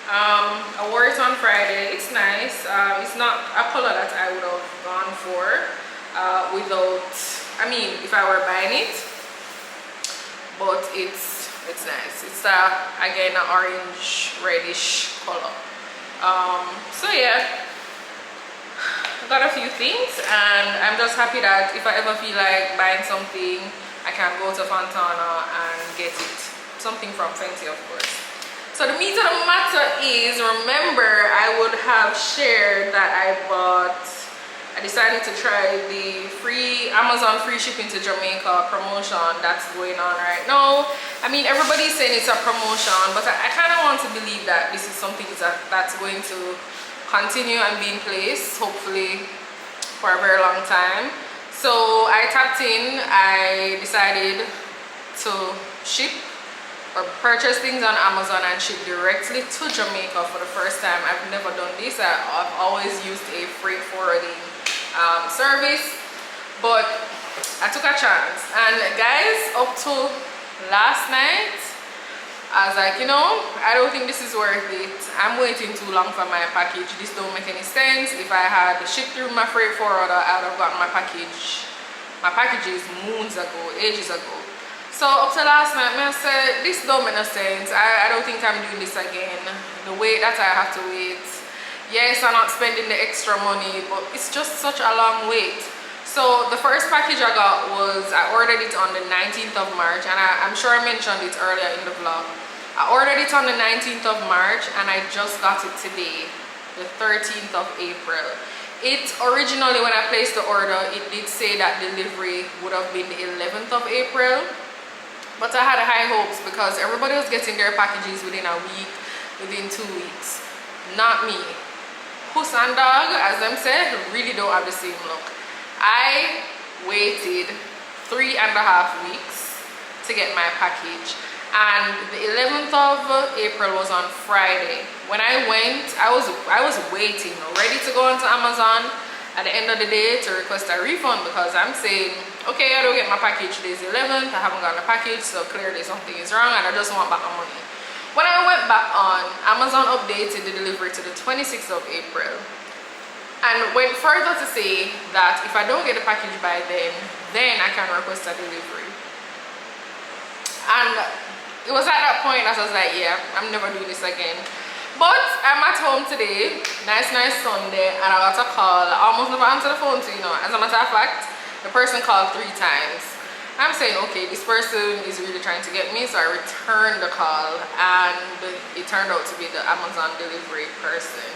I wore it on Friday. It's nice. It's not a color that I would have gone for without, I mean, if I were buying it. But it's nice. It's again an orange, reddish color. So yeah. Got a few things, and I'm just happy that if I ever feel like buying something, I I can go to Fontana and get it. Something from Fenty, of course. So the meat of the matter is, remember I would have shared that I decided to try the free Amazon free shipping to Jamaica promotion that's going on right now. I mean, everybody's saying it's a promotion, but I kind of want to believe that this is something that's going to continue and be in place, hopefully for a very long time. So I tapped in, I decided to ship or purchase things on Amazon and ship directly to Jamaica for the first time. I've never done this. I've always used a freight forwarding service, but I took a chance. And guys, up to last night, I was like, you know, I don't think this is worth it. I'm waiting too long for my package. This don't make any sense. If I had shipped through my freight forwarder, I would have gotten my packages moons ago, ages ago. So up to last night, I said, this don't make no sense. I don't think I'm doing this again. The wait that I have to wait. Yes, I'm not spending the extra money, but it's just such a long wait. So the first package I got was, I ordered it on the 19th of March, and I'm sure I mentioned it earlier in the vlog. I ordered it on the 19th of March, and I just got it today, the 13th of April. It originally, when I placed the order, it did say that delivery would have been the 11th of April. But I had high hopes because everybody was getting their packages within a week, within 2 weeks. Not me. Puss and dog, as them said, really don't have the same look. I waited 3.5 weeks to get my package. And the 11th of April was on Friday. When I went, I was waiting, ready to go onto Amazon at the end of the day to request a refund, because I'm saying, okay, I don't get my package today's 11th, I haven't gotten a package, so clearly something is wrong and I just want back my money. When I went back on, Amazon updated the delivery to the 26th of April and went further to say that if I don't get the package by then I can request a delivery. And it was at that point that I was like, yeah, I'm never doing this again. But I'm at home today, nice Sunday, and I got a call. I almost never answered the phone to, you know. As a matter of fact, the person called 3 times. I'm saying, okay, this person is really trying to get me, so I returned the call, and it turned out to be the Amazon delivery person.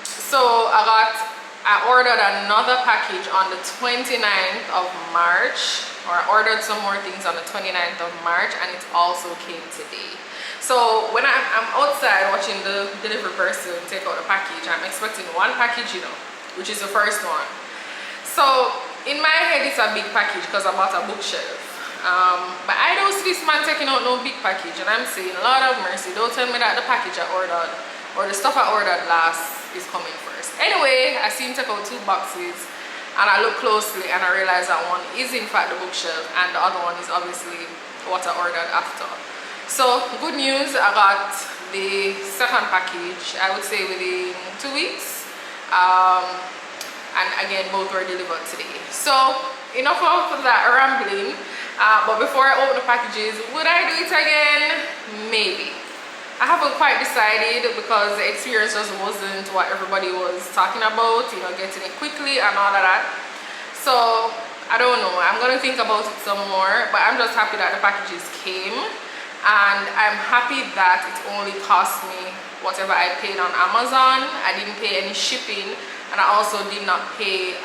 So I ordered another package on the 29th of March, or I ordered some more things on the 29th of March, and it also came today. So when I'm outside watching the delivery person take out the package, I'm expecting one package, you know, which is the first one. So in my head, it's a big package because I bought a bookshelf. But I don't see this man taking out no big package, and I'm saying, Lord have mercy, don't tell me that the package I ordered or the stuff I ordered last is coming first. Anyway, I see him take out 2 boxes, and I look closely and I realize that one is in fact the bookshelf and the other one is obviously what I ordered after. So good news, I got the second package, I would say within 2 weeks. And again, both were delivered today. So enough of that rambling. But before I open the packages, would I do it again? Maybe. I haven't quite decided because the experience just wasn't what everybody was talking about, you know, getting it quickly and all of that. So I don't know, I'm gonna think about it some more, but I'm just happy that the packages came. And I'm happy that it only cost me whatever I paid on Amazon. I didn't pay any shipping, and I also did not pay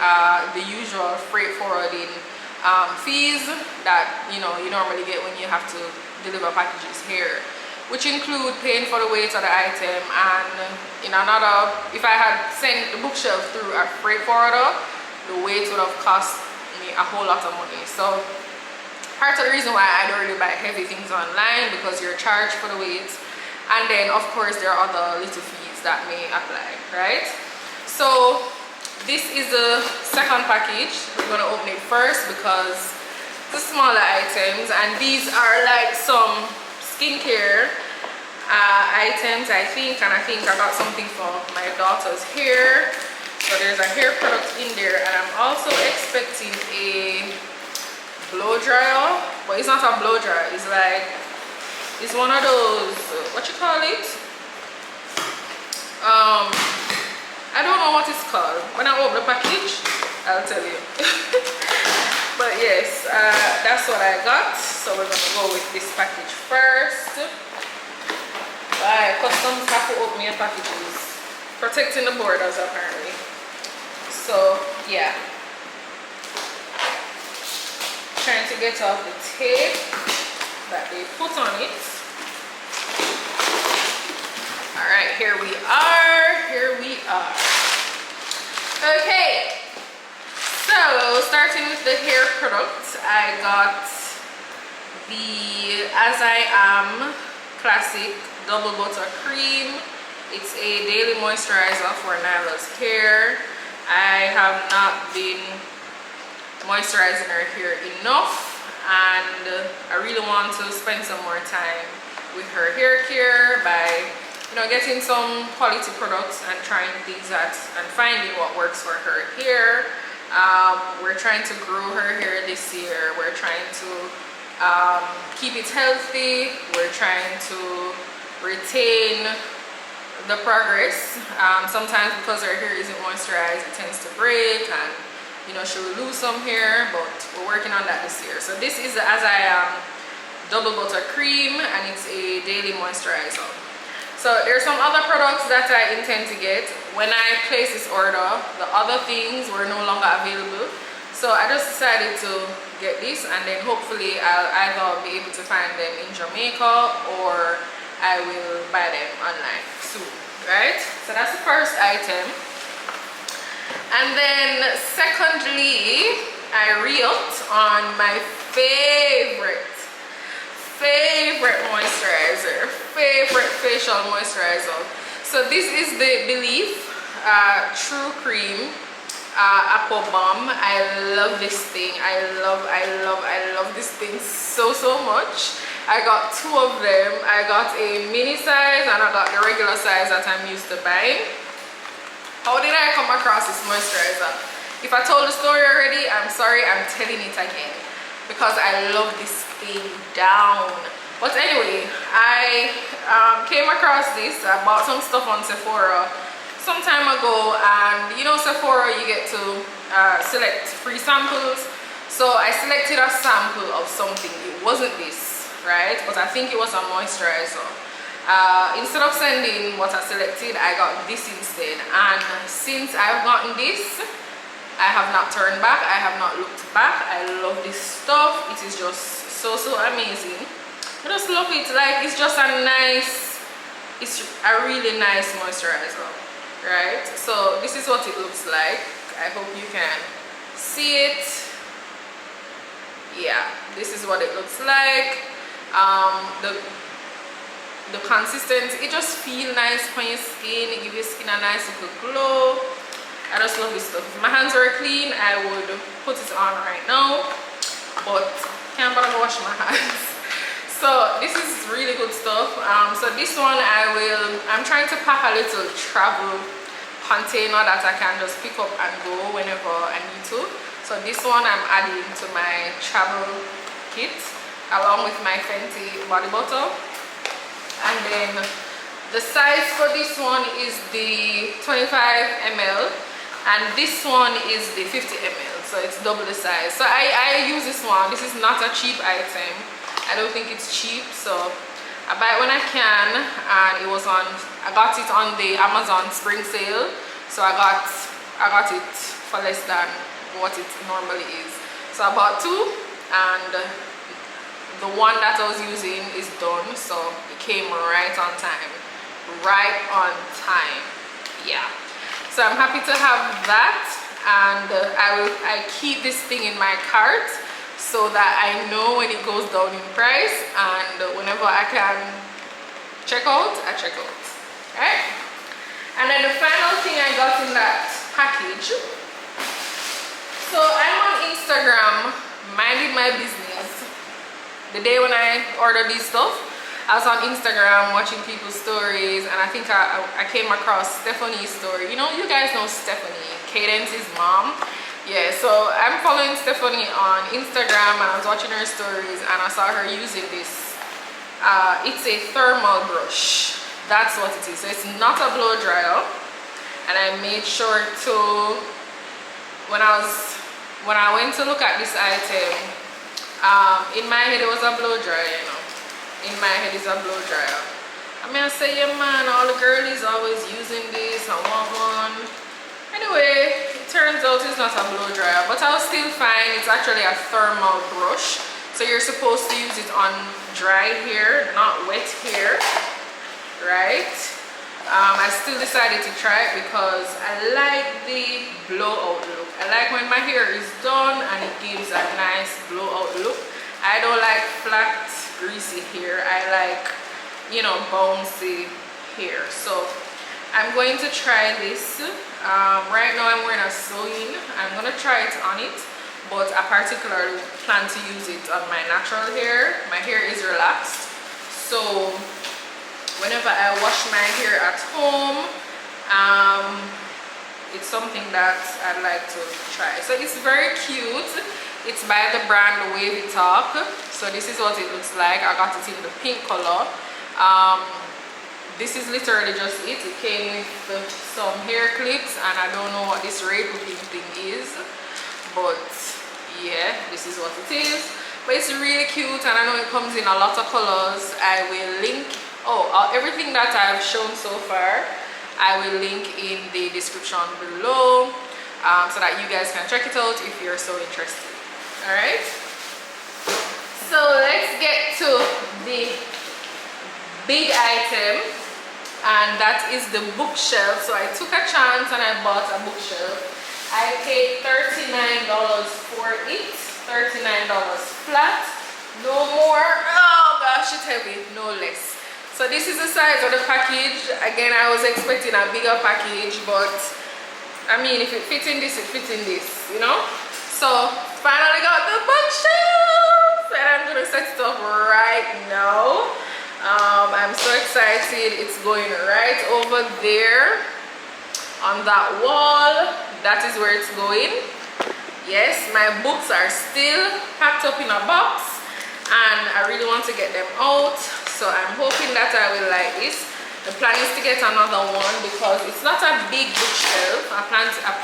the usual freight forwarding fees that you normally get when you have to deliver packages here, which include paying for the weight of the item. And in another, if I had sent the bookshelf through a freight forwarder, the weight would have cost me a whole lot of money. So part of the reason why I don't really buy heavy things online, because you're charged for the weight, and then of course there are other little fees that may apply, right? So this is the second package. We're gonna open it first because the smaller items, and these are like some skincare items, I think, and I think I got something for my daughter's hair. So there's a hair product in there, and I'm also expecting a blow dryer, but it's not a blow dryer, it's like, it's one of those, what you call it, I don't know what it's called. When I open the package, I'll tell you. But yes, that's what I got. So we're gonna go with this package first. Customs have to open your packages, protecting the borders apparently. So yeah, trying to get off the tape that they put on it. All right, here we are. Okay, so starting with the hair product, I got the As I Am Classic Double Butter Cream. It's a daily moisturizer for Nyla's hair. I have not been moisturizing her hair enough, and I really want to spend some more time with her hair care by getting some quality products and trying things out and finding what works for her hair. We're trying to grow her hair this year. We're trying to keep it healthy. We're trying to retain the progress. Sometimes because her hair isn't moisturized, it tends to break, and she will lose some hair, but we're working on that this year. So this is the As I Am Double Butter Cream, and it's a daily moisturizer. So there's some other products that I intend to get. When I placed this order, the other things were no longer available. So I just decided to get this, and then hopefully I'll either be able to find them in Jamaica or I will buy them online soon, right? So that's the first item. And then secondly, I re-upped on my favorite moisturizer, favorite facial moisturizer. So this is the Belif True Cream Aqua Bomb. I love this thing. I love this thing so much. I got two of them. I got a mini size and I got the regular size that I'm used to buying. How did I come across this moisturizer? If I told the story already, I'm sorry, I'm telling it again, because I love this thing down. But anyway, I came across this. I bought some stuff on Sephora some time ago, and Sephora, you get to select free samples. So I selected a sample of something. It wasn't this, right? But I think it was a moisturizer. Instead of sending what I selected, I got this instead, and since I've gotten this, I have not turned back. I have not looked back. I love this stuff. It is just so amazing. I just love it. Like, it's just it's a really nice moisturizer, right? So this is what it looks like. I hope you can see it. Yeah, this is what it looks like. The consistency, it just feels nice on your skin. It gives your skin a nice little glow. I just love this stuff. If my hands were clean, I would put it on right now, but can't bother to wash my hands. So this is really good stuff. So this one I'm trying to pack a little travel container that I can just pick up and go whenever I need to. So this one I'm adding to my travel kit along with my Fenty body butter. And then the size for this one is the 25 ml, and this one is the 50 ml, so it's double the size. So I use this one. This is not a cheap item. I don't think it's cheap, so I buy it when I can. And I got it on the Amazon spring sale, so I got it for less than what it normally is. So I bought two, and the one that I was using is done, so it came right on time. Yeah, so I'm happy to have that, and I keep this thing in my cart so that I know when it goes down in price, and whenever I can check out, I check out. Right? And then the final thing I got in that package, so I'm on Instagram minding my business. The day when I ordered this stuff, I was on Instagram watching people's stories, and I think I came across Stephanie's story. You guys know Stephanie, Cadence's mom. Yeah, so I'm following Stephanie on Instagram, and I was watching her stories, and I saw her using this. It's a thermal brush. That's what it is. So it's not a blow dryer, and I made sure to, when I was when I went to look at this item, in my head it was a blow dryer, you know. In my head it's a blow dryer. I mean, I say, yeah man, all the girlies always using this, I want one. Anyway, it turns out it's not a blow dryer, but I was still fine. It's actually a thermal brush. So you're supposed to use it on dry hair, not wet hair, right? I still decided to try it because I like the blowout look. I like when my hair is done and it gives a nice blowout look. I don't like flat, greasy hair. I like, you know, bouncy hair. So I'm going to try this. Right now I'm wearing a sew-in. I'm going to try it on it, but I particularly plan to use it on my natural hair. My hair is relaxed, so whenever I wash my hair at home, it's something that I'd like to try. So it's very cute. It's by the brand Wavy Talk. So this is what it looks like. I got it in the pink color. This is literally just it. It came with some hair clips, and I don't know what this red looking thing is, but yeah, this is what it is. But it's really cute, and I know it comes in a lot of colors. I will link everything that I've shown so far. I will link in the description below, so that you guys can check it out if you're so interested. All right, so let's get to the big item, and that is the bookshelf. So I took a chance and I bought a bookshelf. I paid $39 for it, $39 flat, no more. Oh gosh, it's heavy, no less. So this is the size of the package. Again, I was expecting a bigger package, but I mean, if it fits in this, it fits in this, you know. So finally got the bookshelf, and I'm gonna set it up right now. I'm so excited. It's going right over there on that wall. That is where it's going. Yes, my books are still packed up in a box, and I really want to get them out. So I'm hoping that I will like this. The plan is to get another one because it's not a big bookshelf. I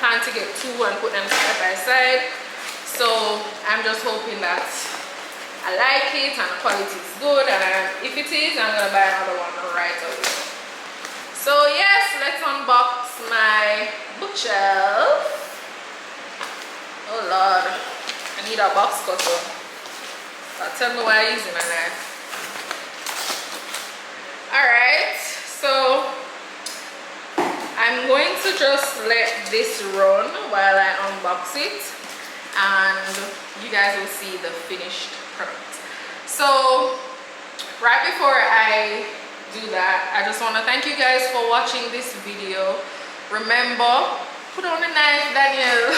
plan to get two and put them side by side. So I'm just hoping that I like it and the quality is good, and if it is, I'm gonna buy another one right away. So yes, let's unbox my bookshelf. Oh Lord, I need a box cutter. Tell me why I'm using a knife. Alright, so I'm going to just let this run while I unbox it, and you guys will see the finished product. So right before I do that, I just want to thank you guys for watching this video. Remember, put on the knife, Daniel.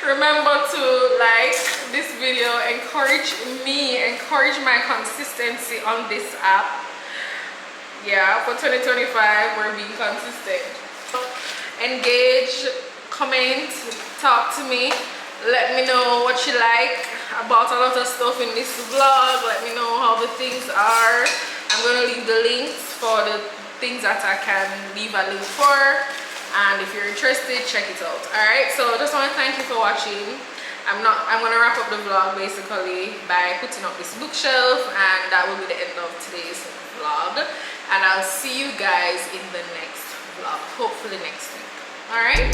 Remember to like this video, encourage my consistency on this app. Yeah, for 2025 we're being consistent. Engage, comment, talk to me, let me know what you like about a lot of stuff in this vlog. Let me know how the things are. I'm gonna leave the links for the things that I can leave a link for, and if you're interested, check it out. All right, so just want to thank you for watching. I'm gonna wrap up the vlog basically by putting up this bookshelf, and that will be the end of today's vlog, and I'll see you guys in the next vlog, hopefully next week. All right.